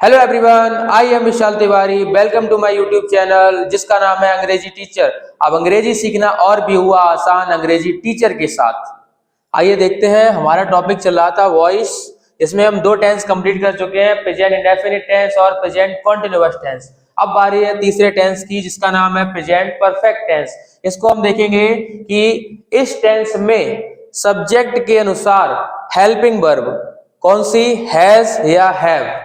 Hello everyone, I am Vishal Tiwari. Welcome to my YouTube channel जिसका नाम है अंग्रेजी टीचर। अब अंग्रेजी सीखना और भी हुआ आसान अंग्रेजी टीचर के साथ। आइए देखते हैं। हमारा टॉपिक चल रहा था वॉइस, इसमें हम दो टेंस कंप्लीट कर चुके हैं, प्रेजेंट इंडेफिनिट टेंस और प्रेजेंट कॉन्टिन्यूअस टेंस। अब बारी है तीसरे टेंस की जिसका नाम है प्रेजेंट परफेक्ट टेंस। इसको हम देखेंगे कि इस टेंस में सब्जेक्ट के अनुसार हेल्पिंग वर्ब कौन सी हैज या हैव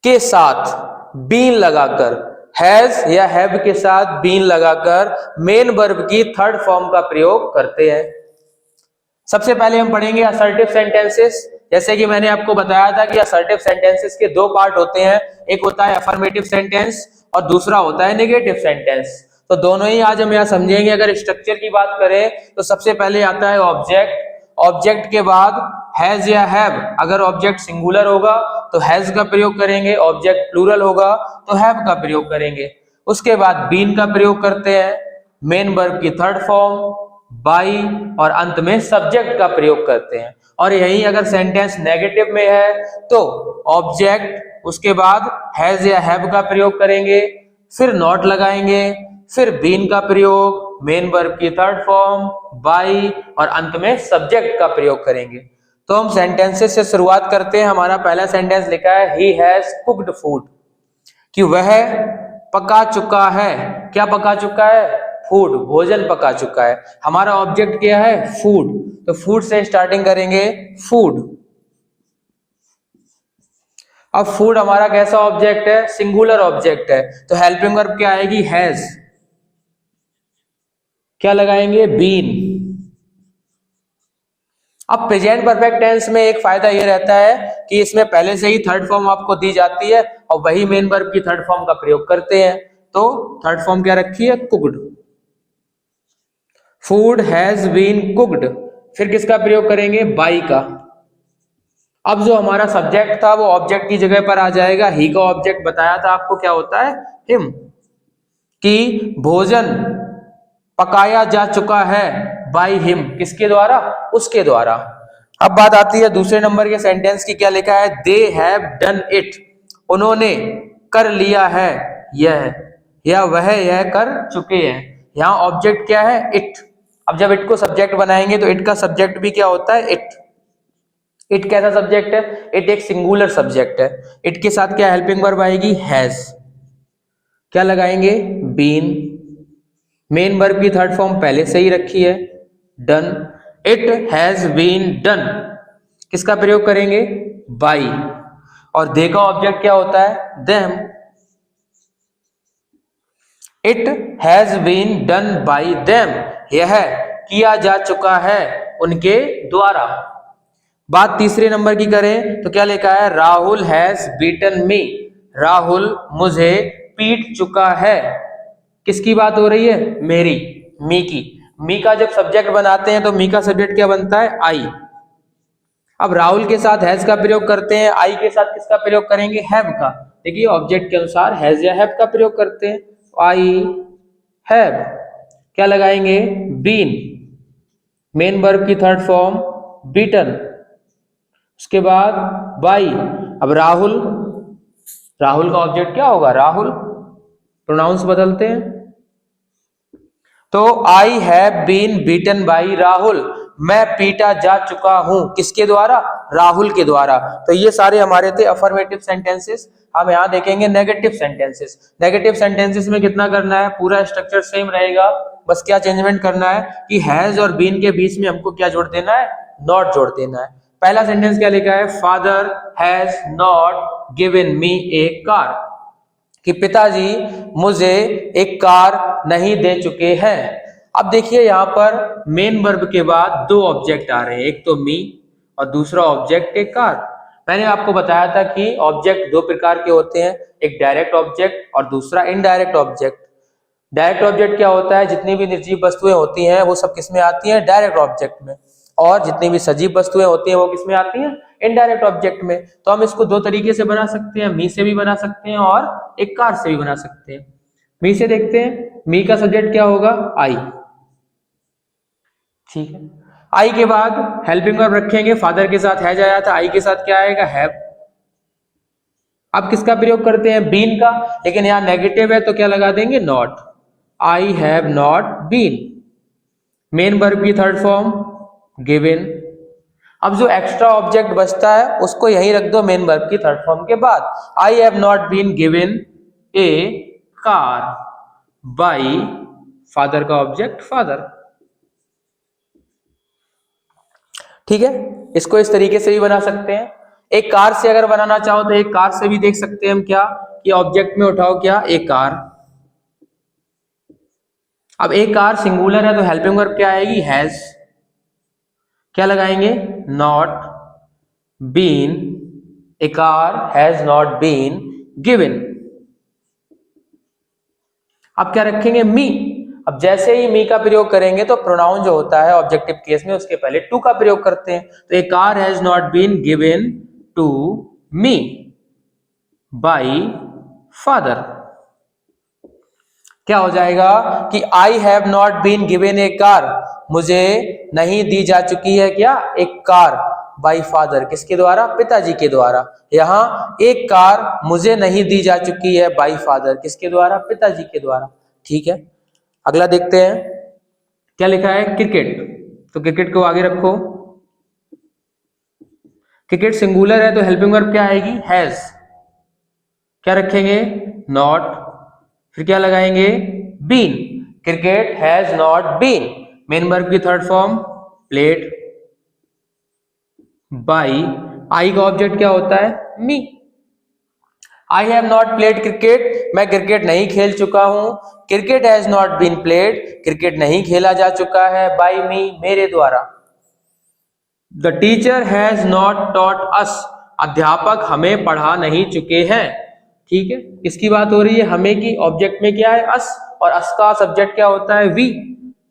के साथ बीन लगाकर, हैज या हैव के साथ बीन लगाकर मेन वर्ब की थर्ड फॉर्म का प्रयोग करते हैं। सबसे पहले हम पढ़ेंगे असर्टिव सेंटेंसेस। जैसे कि मैंने आपको बताया था कि असर्टिव सेंटेंसेस के दो पार्ट होते हैं, एक होता है अफर्मेटिव सेंटेंस और दूसरा होता है नेगेटिव सेंटेंस। तो दोनों ही आज हम यहाँ समझेंगे। अगर स्ट्रक्चर की बात करें तो सबसे पहले आता है ऑब्जेक्ट। ऑब्जेक्ट के बाद हैज या हैव। अगर ऑब्जेक्ट सिंगुलर होगा तो हैज का प्रयोग करेंगे, ऑब्जेक्ट प्लूरल होगा तो हैव का प्रयोग करेंगे। उसके बाद बीन का प्रयोग करते हैं, मेन वर्ब की थर्ड फॉर्म, बाई, और अंत में सब्जेक्ट का प्रयोग करते हैं। और यही अगर सेंटेंस नेगेटिव में है तो ऑब्जेक्ट, उसके बाद हैज या हैव का प्रयोग करेंगे, फिर नॉट लगाएंगे, फिर बीन का प्रयोग, मेन वर्ब की थर्ड फॉर्म, बाई, और अंत में सब्जेक्ट का प्रयोग करेंगे। तो हम सेंटेंसेस से शुरुआत करते हैं। हमारा पहला सेंटेंस लिखा है ही हैज कुक्ड फूड, कि वह पका चुका है। क्या पका चुका है? फूड, भोजन पका चुका है। हमारा ऑब्जेक्ट क्या है? फूड। तो फूड से स्टार्टिंग करेंगे, फूड। अब फूड हमारा कैसा ऑब्जेक्ट है? सिंगुलर ऑब्जेक्ट है, तो हेल्पिंग वर्ब क्या आएगी? हैज। क्या लगाएंगे? बीन। अब प्रेजेंट परफेक्ट टेंस में एक फायदा ये रहता है कि इसमें पहले से ही थर्ड फॉर्म आपको दी जाती है और वही मेन वर्ब की थर्ड फॉर्म का प्रयोग करते हैं। तो थर्ड फॉर्म क्या रखी है? Cooked. Food has been cooked. फिर किसका प्रयोग करेंगे? बाई का। अब जो हमारा सब्जेक्ट था वो ऑब्जेक्ट की जगह पर आ जाएगा। ही का ऑब्जेक्ट बताया था आपको क्या होता है? हिम। कि भोजन पकाया जा चुका है बाई हिम। किसके द्वारा? उसके द्वारा। अब बात आती है दूसरे नंबर के सेंटेंस की। क्या लिखा है? They have done it. उन्होंने कर लिया है यह, या वह यह कर चुके हैं। यहाँ ऑब्जेक्ट क्या है? इट। अब जब इट को सब्जेक्ट बनाएंगे तो इट का सब्जेक्ट भी क्या होता है? इट। इट कैसा सब्जेक्ट है? इट एक सिंगुलर सब्जेक्ट है। इट के साथ क्या हेल्पिंग वर्ब आएगी? हैज। क्या लगाएंगे? बीन। मेन वर्ब की थर्ड फॉर्म पहले से ही रखी है, done. It has been done. किसका प्रयोग करेंगे? बाई। और दे का ऑब्जेक्ट क्या होता है? Them. It has been done by them. यह किया जा चुका है उनके द्वारा। बात तीसरे नंबर की करें तो क्या लिखा है? राहुल हैज बीटन मी। राहुल मुझे पीट चुका है। किसकी बात हो रही है? मेरी, मी की। मी का जब सब्जेक्ट बनाते हैं तो मी का सब्जेक्ट क्या बनता है? आई। अब राहुल के साथ हैज का प्रयोग करते हैं, आई के साथ किसका प्रयोग करेंगे? हैव का। देखिए ऑब्जेक्ट के अनुसार हैज या हैव का प्रयोग करते हैं। I have. क्या लगाएंगे? बीन। मेन वर्ब की थर्ड फॉर्म, बीटन। उसके बाद बाई। अब राहुल, राहुल का ऑब्जेक्ट क्या होगा? राहुल। प्रोनाउंस बदलते हैं। तो I have been beaten by Rahul. मैं पीटा जा चुका हूं। किसके द्वारा? राहुल के द्वारा। तो ये सारे हमारे थे अफर्मेटिव सेंटेंसेस। हम यहां देखेंगे नेगेटिव सेंटेंसेस। नेगेटिव सेंटेंसेस में कितना करना है? पूरा स्ट्रक्चर सेम रहेगा, बस क्या चेंजमेंट करना है कि हैज और बीन के बीच में हमको क्या जोड़ देना है? नॉट जोड़ देना है। पहला सेंटेंस क्या लिखा है? Father has not given me A car. कि पिताजी मुझे एक कार नहीं दे चुके हैं। अब देखिए यहां पर मेन वर्ब के बाद दो ऑब्जेक्ट आ रहे हैं, एक तो मी और दूसरा ऑब्जेक्ट एक कार। मैंने आपको बताया था कि ऑब्जेक्ट दो प्रकार के होते हैं, एक डायरेक्ट ऑब्जेक्ट और दूसरा इनडायरेक्ट ऑब्जेक्ट। डायरेक्ट ऑब्जेक्ट क्या होता है? जितनी भी निर्जीव वस्तुएं होती हैं वो सब किसमें आती हैं? डायरेक्ट ऑब्जेक्ट में। और जितनी भी सजीव वस्तुएं होती हैं वो किसमें आती हैं? इनडायरेक्ट ऑब्जेक्ट में। तो हम इसको दो तरीके से बना सकते हैं, मी से भी बना सकते हैं और एक कार से भी बना सकते हैं। मी से देखते हैं, मी का सब्जेक्ट क्या होगा? आई। ठीक है। आई के बाद हेल्पिंग वर्ब रखेंगे। फादर के साथ हैज आया था, आई के साथ क्या आएगा? हैव। अब किसका प्रयोग करते हैं? बीन का, लेकिन यहां नेगेटिव है तो क्या लगा देंगे? Not. I have not been. Main verb की थर्ड फॉर्म गिवन। अब जो एक्स्ट्रा ऑब्जेक्ट बचता है उसको यहीं रख दो मेन वर्ब की थर्ड फॉर्म के बाद। I have not been given a car by father का ऑब्जेक्ट फादर। ठीक है, इसको इस तरीके से भी बना सकते हैं। एक कार से अगर बनाना चाहो तो एक कार से भी देख सकते हैं हम क्या कि ऑब्जेक्ट में उठाओ क्या? एक कार। अब एक कार सिंगुलर है तो हेल्पिंग वर्ब क्या आएगी? हैज। क्या लगाएंगे? Not been, a car has not been given. अब क्या रखेंगे? मी। अब जैसे ही मी का प्रयोग करेंगे तो प्रोनाउन जो होता है ऑब्जेक्टिव केस में उसके पहले टू का प्रयोग करते हैं। तो a car has not been given to me by father. क्या हो जाएगा कि I have not been given a car, मुझे नहीं दी जा चुकी है क्या? एक कार बाई फादर, किसके द्वारा? पिताजी के द्वारा। यहां एक कार मुझे नहीं दी जा चुकी है बाई फादर, किसके द्वारा? पिताजी के द्वारा। ठीक है, अगला देखते हैं क्या लिखा है? क्रिकेट। तो क्रिकेट को आगे रखो। क्रिकेट सिंगुलर है तो हेल्पिंग वर्ब क्या आएगी? हैज। क्या रखेंगे? नॉट। फिर क्या लगाएंगे? Been. Cricket has not been. Main verb की third form played by. I का ऑब्जेक्ट क्या होता है? Me. I have not played cricket, मैं क्रिकेट नहीं खेल चुका हूं। Cricket has not been played, cricket नहीं खेला जा चुका है। बाई मी, मेरे द्वारा। The teacher has not taught us, अध्यापक हमें पढ़ा नहीं चुके हैं। ठीक है, किसकी बात हो रही है? हमें की। ऑब्जेक्ट में क्या है? अस, और अस का सब्जेक्ट क्या होता है? वी।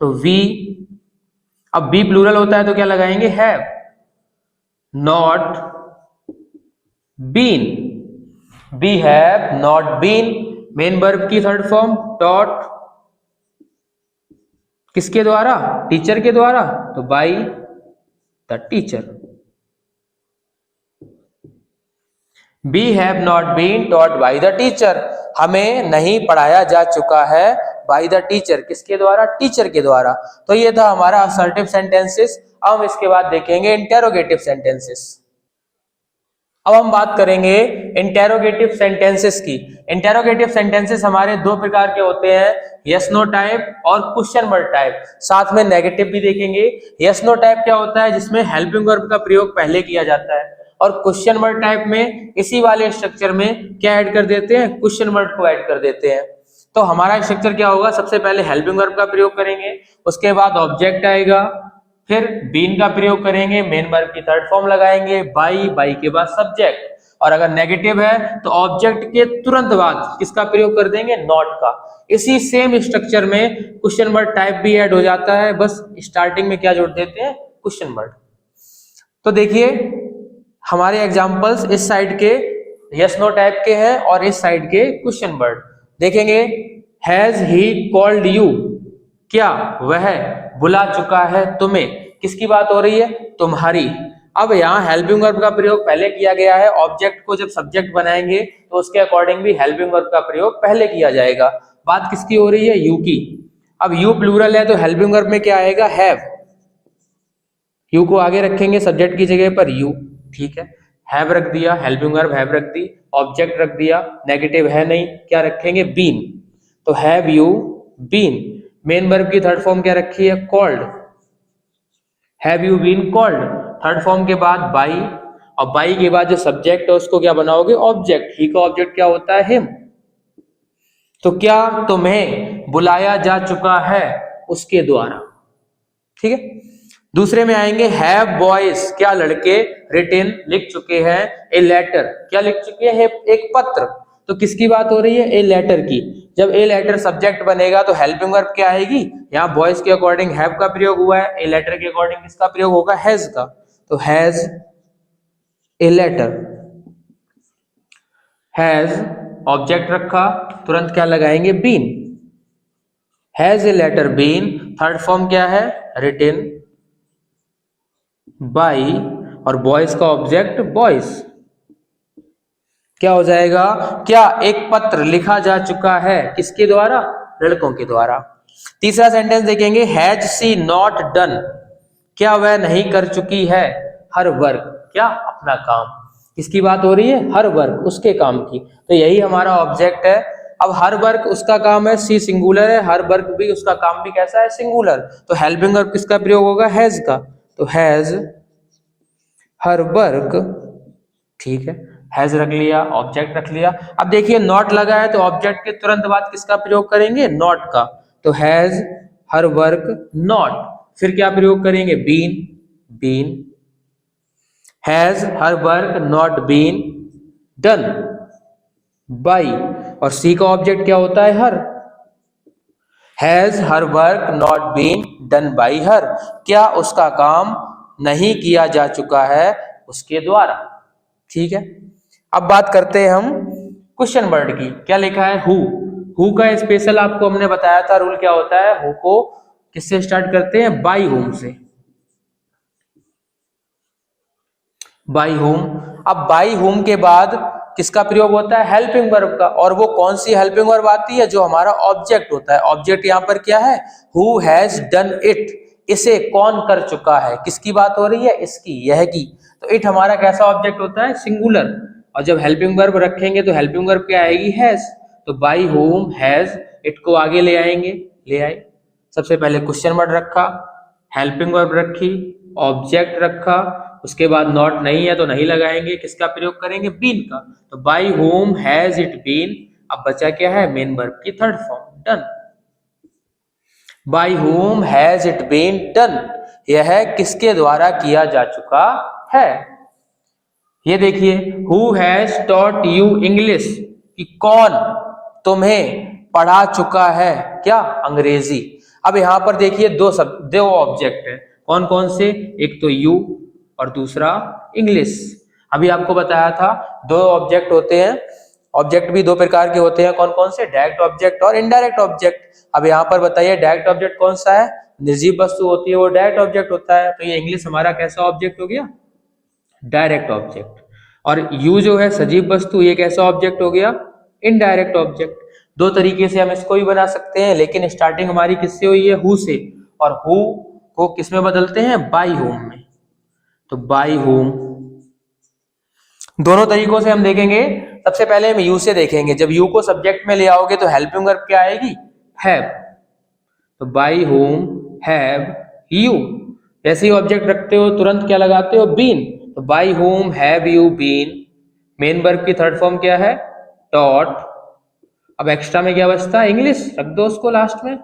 तो वी। अब वी प्लूरल होता है तो क्या लगाएंगे? Have not been. We have not been. Main verb की थर्ड फॉर्म टॉट, किसके द्वारा? टीचर के द्वारा। तो by the teacher. We have not been taught by the teacher, हमें नहीं पढ़ाया जा चुका है बाई द टीचर, किसके द्वारा? टीचर के द्वारा। तो ये था हमारा असर्टिव सेंटेंसेस। अब हम इसके बाद देखेंगे इंटेरोगेटिव सेंटेंसेस। अब हम बात करेंगे इंटेरोगेटिव सेंटेंसेस की। इंटेरोगेटिव सेंटेंसेस हमारे दो प्रकार के होते हैं, यस नो टाइप और क्वेश्चन वर्ड टाइप। साथ में नेगेटिव भी देखेंगे। यस नो टाइप क्या होता है? जिसमें हेल्पिंग वर्ब का प्रयोग पहले किया जाता है। और क्वेश्चन वर्ड टाइप में इसी वाले स्ट्रक्चर में क्या ऐड कर देते हैं? क्वेश्चन वर्ड को ऐड कर देते हैं। तो हमारा स्ट्रक्चर क्या होगा? सबसे पहले हेल्पिंग वर्ब का प्रयोग करेंगे, उसके बाद ऑब्जेक्ट आएगा, फिर बीन का प्रयोग करेंगे, मेन वर्ब की थर्ड फॉर्म लगाएंगे, बाई, बाई के बाद सब्जेक्ट। और अगर नेगेटिव है तो ऑब्जेक्ट के तुरंत बाद किसका प्रयोग कर देंगे? नॉट का। इसी सेम स्ट्रक्चर में क्वेश्चन वर्ड टाइप भी ऐड हो जाता है, बस स्टार्टिंग में क्या जोड़ देते हैं? Question word. तो देखिए हमारे एग्जांपल्स इस साइड के यस नो टाइप के हैं और इस साइड के क्वेश्चन वर्ड देखेंगे। हैज ही कॉल्ड यू, क्या वह बुला चुका है तुम्हें, किसकी बात हो रही है? तुम्हारी। अब यहाँ हेल्पिंग वर्ब का प्रयोग पहले किया गया है, ऑब्जेक्ट को जब सब्जेक्ट बनाएंगे तो उसके अकॉर्डिंग भी हेल्पिंग वर्ब का प्रयोग पहले किया जाएगा। बात किसकी हो रही है? यू की। अब यू प्लूरल है तो हेल्पिंग वर्ब में क्या आएगा? हैव। यू को आगे रखेंगे सब्जेक्ट की जगह पर यू। ठीक है, हैव रख दिया, हेल्पिंग वर्ब हैव रख दी, ऑब्जेक्ट रख दिया, नेगेटिव है नहीं, क्या रखेंगे? बीन। तो have you been. Main verb की थर्ड फॉर्म क्या रखी है? Called. Have you been called, third form के बाद बाई, और बाई के बाद जो सब्जेक्ट है उसको क्या बनाओगे? ऑब्जेक्ट। ही का ऑब्जेक्ट क्या होता है? हिम। तो क्या तुम्हें बुलाया जा चुका है उसके द्वारा। ठीक है, दूसरे में आएंगे हैव बॉयज, क्या लड़के रिटन लिख चुके हैं, ए लेटर, क्या लिख चुके हैं? एक पत्र। तो किसकी बात हो रही है? ए लेटर की। जब ए लेटर सब्जेक्ट बनेगा तो हेल्पिंग वर्ब क्या आएगी? यहाँ बॉयज के अकॉर्डिंग हैव का प्रयोग हुआ है, ए लेटर के अकॉर्डिंग किसका प्रयोग होगा? हैज का। तो has a letter. Has object रखा, तुरंत क्या लगाएंगे? Been. Has a letter been, third form क्या है? रिटन बाई, और बॉयज का ऑब्जेक्ट बॉयज। क्या हो जाएगा? क्या एक पत्र लिखा जा चुका है? किसके द्वारा? लड़कों के द्वारा। तीसरा सेंटेंस देखेंगे, हैज सी नॉट डन, क्या वह नहीं कर चुकी है हर वर्क, क्या अपना काम। किसकी बात हो रही है? हर वर्क, उसके काम की। तो यही हमारा ऑब्जेक्ट है। अब हर वर्क उसका काम है, सी सिंगुलर है, हर वर्क भी उसका काम भी कैसा है? सिंगुलर। तो हेल्पिंग वर्ब किसका प्रयोग होगा? हैज का। तो हैज हर वर्क, ठीक है, हैज रख लिया, ऑब्जेक्ट रख लिया। अब देखिए नॉट लगा है तो ऑब्जेक्ट के तुरंत बाद किसका प्रयोग करेंगे? नॉट का। तो हैज हर वर्क नॉट, फिर क्या प्रयोग करेंगे? Been, been. Has her work not been done by, और सी का ऑब्जेक्ट क्या होता है? Her. Has her work not been done by her, क्या उसका काम नहीं किया जा चुका है उसके द्वारा। ठीक है, अब बात करते हैं हम क्वेश्चन वर्ड की। क्या लिखा है? हु का स्पेशल आपको हमने बताया था रूल क्या होता है। हु को किससे स्टार्ट करते हैं? बाई होम से। By home. अब बाई होम के बाद किसका प्रयोग होता है? हेल्पिंग वर्ब का। और वो कौन सी हेल्पिंग वर्ब आती है? जो हमारा ऑब्जेक्ट होता है। ऑब्जेक्ट यहां पर क्या है? हु हैज डन इट, इसे कौन कर चुका है। किसकी बात हो रही है? इसकी, यह की। तो इट हमारा कैसा ऑब्जेक्ट होता है? सिंगुलर। और जब हेल्पिंग वर्ब रखेंगे तो हेल्पिंग वर्ब क्या आएगी? हैज। तो बाई होम हैज इट को आगे ले आएंगे, ले आए। सबसे पहले क्वेश्चन वर्ड रखा, हेल्पिंग वर्ब रखी, ऑब्जेक्ट रखा, उसके बाद नॉट नहीं है तो नहीं लगाएंगे, किसका प्रयोग करेंगे? बीन का। तो by whom has it been, अब बचा क्या है? मेन वर्ब की third form, done. By whom has it been done, यह किसके द्वारा किया जा चुका है। ये देखिए, who has taught you English, कि कौन तुम्हें पढ़ा चुका है क्या? अंग्रेजी। अब यहां पर देखिए दो ऑब्जेक्ट है। कौन कौन से? एक तो यू और दूसरा इंग्लिश। अभी आपको बताया था दो ऑब्जेक्ट होते हैं। ऑब्जेक्ट भी दो प्रकार के होते हैं। कौन कौन से? डायरेक्ट ऑब्जेक्ट और इनडायरेक्ट ऑब्जेक्ट। अब यहाँ पर बताइए डायरेक्ट ऑब्जेक्ट कौन सा है? निर्जीव वस्तु होती है वो डायरेक्ट ऑब्जेक्ट होता है। तो ये इंग्लिश हमारा कैसा ऑब्जेक्ट हो गया? Direct object. और यू जो है सजीव वस्तु, ये कैसा ऑब्जेक्ट हो गया? Indirect object. दो तरीके से हम इसको भी बना सकते हैं, लेकिन स्टार्टिंग हमारी किससे हुई है? हु से। और हु को किस में बदलते हैं? बाई होम में। तो बाई होम, दोनों तरीकों से हम देखेंगे। सबसे पहले हम यू से देखेंगे। जब यू को सब्जेक्ट में ले आओगे तो हेल्पिंग वर्ब क्या आएगी? हैव। तो बाई होम हैव यू। जैसे ही ऑब्जेक्ट रखते हो तुरंत क्या लगाते हो? बीन। तो by whom have you been, main verb की थर्ड फॉर्म क्या है? टॉट। अब एक्स्ट्रा में क्या बचता है? इंग्लिश, रख दो उसको लास्ट में,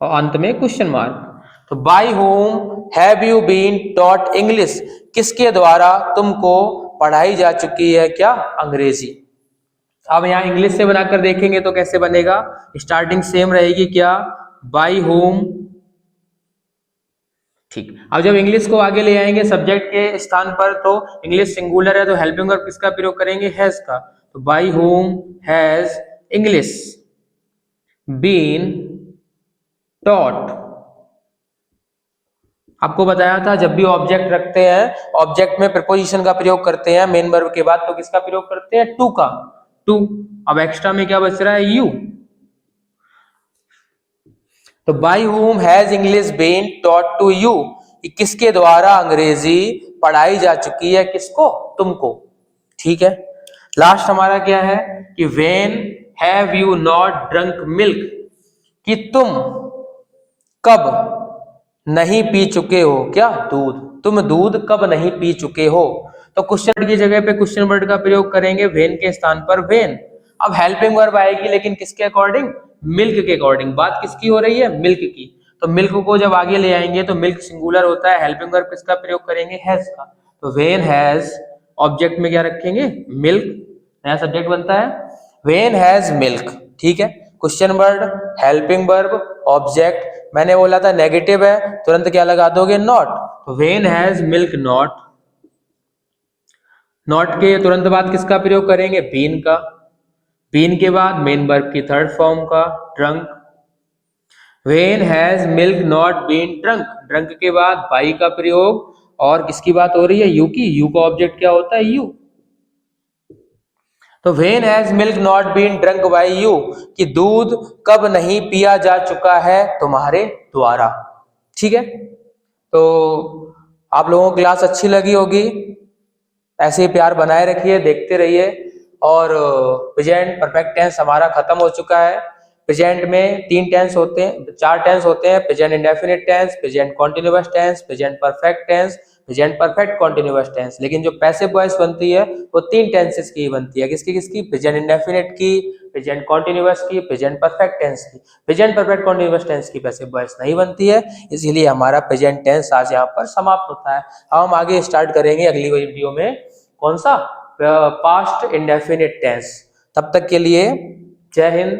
और अंत में क्वेश्चन मार्क। तो by whom have you been taught English, किसके द्वारा तुमको पढ़ाई जा चुकी है क्या? अंग्रेजी। अब यहाँ इंग्लिश से बनाकर देखेंगे तो कैसे बनेगा? स्टार्टिंग सेम रहेगी क्या? बाई होम, ठीक। अब जब इंग्लिश को आगे ले आएंगे सब्जेक्ट के स्थान पर, तो इंग्लिश सिंगुलर है तो हेल्पिंग वर्ब किसका प्रयोग करेंगे? हैज का। तो by whom has English been taught. आपको बताया था जब भी ऑब्जेक्ट रखते हैं, ऑब्जेक्ट में प्रीपोजिशन का प्रयोग करते हैं मेन वर्ब के बाद, तो किसका प्रयोग करते हैं? टू का। टू। अब एक्स्ट्रा में क्या बच रहा है? यू। तो by whom has English been taught to you, किसके द्वारा अंग्रेजी पढ़ाई जा चुकी है? किसको? तुमको। ठीक है, लास्ट हमारा क्या है कि when have you not drunk milk, कि तुम कब नहीं पी चुके हो क्या? दूध। तुम दूध कब नहीं पी चुके हो। तो क्वेश्चन वर्ड की जगह पे क्वेश्चन वर्ड का प्रयोग करेंगे वेन के स्थान पर वेन। अब हेल्पिंग वर्ब आएगी लेकिन किसके अकॉर्डिंग? मिल्क के अकॉर्डिंग। बात किसकी हो रही है? मिल्क की। तो मिल्क को जब आगे ले आएंगे तो मिल्क सिंगुलर होता है, हेल्पिंग वर्ब किसका प्रयोग करेंगे? हैज का। तो वेन हैज, ऑब्जेक्ट में क्या रखेंगे? मिल्क, नया सब्जेक्ट बनता है वेन हैज मिल्क। ठीक है, question word, helping verb, object. मैंने बोला था नेगेटिव है, तुरंत क्या लगा दोगे? नॉट। तो when has milk not, not के तुरंत बाद किसका प्रयोग करेंगे? बीन का। बीन के बाद मेन वर्ब की थर्ड फॉर्म का, drunk. When has milk not been drunk, drunk के बाद बाई का प्रयोग। और किसकी बात हो रही है? यू की। यू का ऑब्जेक्ट क्या होता है? यू। तो when has milk not been drunk by you, कि दूध कब नहीं पिया जा चुका है तुम्हारे द्वारा। ठीक है, तो आप लोगों को क्लास अच्छी लगी होगी, ऐसे ही प्यार बनाए रखिए, देखते रहिए। और प्रेजेंट परफेक्ट टेंस हमारा खत्म हो चुका है। प्रेजेंट में 3 टेंस होते हैं, 4 टेंस होते हैं, present indefinite tense, present continuous tense, present perfect tense, present perfect continuous tense. लेकिन जो पैसिव वॉइस बनती है वो 3 टेंसेस की बनती है। किसकी किसकी? प्रेजेंट इंडेफिनिट की, प्रेजेंट कॉन्टिन्यूअस की, प्रेजेंट परफेक्ट टेंस की। प्रेजेंट परफेक्ट कॉन्टिन्यूअस टेंस की पैसिव वॉइस नहीं बनती है, इसीलिए हमारा प्रेजेंट टेंस आज यहाँ पर समाप्त होता है। अब हम आगे स्टार्ट करेंगे अगली वीडियो में, कौन सा? Past indefinite tense. तब तक के लिए जय हिंद,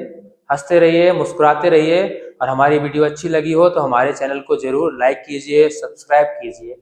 हंसते रहिए, मुस्कुराते रहिए। और हमारी वीडियो अच्छी लगी हो तो हमारे चैनल को जरूर लाइक कीजिए, सब्सक्राइब कीजिए।